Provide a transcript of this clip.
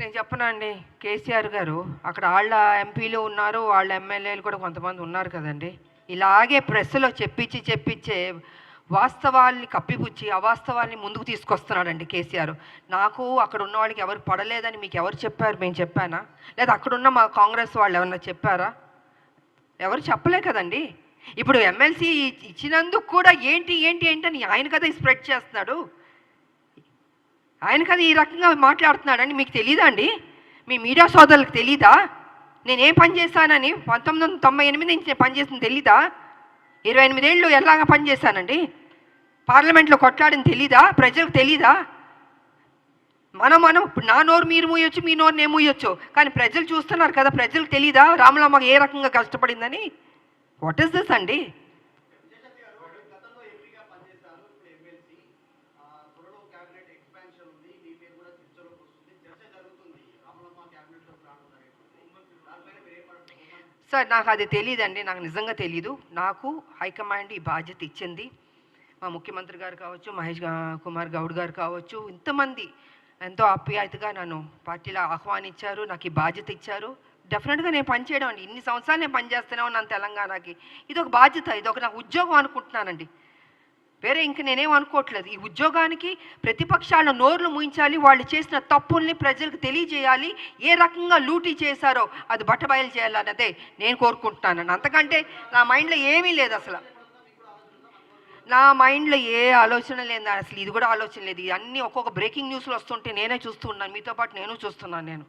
నేను చెప్పనా అండి, కేసీఆర్ గారు అక్కడ వాళ్ళ ఎంపీలు ఉన్నారు, వాళ్ళ ఎమ్మెల్యేలు కూడా కొంతమంది ఉన్నారు కదండి. ఇలాగే ప్రెస్లో చెప్పించే వాస్తవాల్ని కప్పిపుచ్చి అవాస్తవాల్ని ముందుకు తీసుకొస్తున్నాడండి కేసీఆర్. నాకు అక్కడ ఉన్న వాళ్ళకి ఎవరు పడలేదని మీకు ఎవరు చెప్పారు? మేము చెప్పానా? లేదా అక్కడున్న మా కాంగ్రెస్ వాళ్ళు ఎవరన్నా చెప్పారా? ఎవరు చెప్పలే కదండి. ఇప్పుడు ఎమ్మెల్సీ ఇచ్చినందుకు కూడా ఏంటి ఏంటి ఏంటని ఆయన కదా స్ప్రెడ్ చేస్తున్నాడు. ఆయన కదా ఈ రకంగా మాట్లాడుతున్నాడని మీకు తెలీదా అండి? మీ మీడియా సోదరులకు తెలీదా? నేనేం పని చేశానని 1998 నుంచి నేను పనిచేసింది తెలీదా? 28 ఏళ్ళు ఎలాగా పనిచేశానండి? పార్లమెంట్లో కొట్లాడని తెలీదా? ప్రజలకు తెలీదా? మనం ఇప్పుడు నా నోరు మీరు మూయొచ్చు, మీ నోరు నేను మూయొచ్చు, కానీ ప్రజలు చూస్తున్నారు కదా. ప్రజలకు తెలీదా రామలమ్మ ఏ రకంగా కష్టపడిందని? వాట్ ఈస్ దిస్ అండి? సార్ నాకు అది తెలియదండి, నాకు నిజంగా తెలీదు. నాకు హైకమాండ్ ఈ బాధ్యత ఇచ్చింది. మా ముఖ్యమంత్రి గారు కావచ్చు, మహేష్ కుమార్ గౌడ్ గారు కావచ్చు, ఇంతమంది ఎంతో ఆప్యాయతగా నన్ను పార్టీలో ఆహ్వానించారు, నాకు ఈ బాధ్యత ఇచ్చారు. డెఫినెట్గా నేను పనిచేయడం అండి. ఇన్ని సంవత్సరాలు నేను పనిచేస్తూనే ఉన్నాను తెలంగాణకి. ఇది ఒక బాధ్యత, ఇది ఒక నాకు ఉద్యోగం అనుకుంటున్నానండి. వేరే ఇంక నేనేం అనుకోవట్లేదు. ఈ ఉద్యోగానికి ప్రతిపక్షాల నోర్లు ముయించాలి, వాళ్ళు చేసిన తప్పుల్ని ప్రజలకు తెలియజేయాలి, ఏ రకంగా లూటీ చేశారో అది బట్టబయలు చేయాలన్నదే నేను కోరుకుంటున్నాను. అంతకంటే నా మైండ్లో ఏమీ లేదు అసలు. నా మైండ్లో ఏ ఆలోచన లేదు అసలు. ఇది కూడా ఆలోచన లేదు. అన్నీ ఒక్కొక్క బ్రేకింగ్ న్యూస్లో వస్తుంటే నేనే చూస్తూ ఉన్నాను, మీతో పాటు నేను చూస్తున్నాను.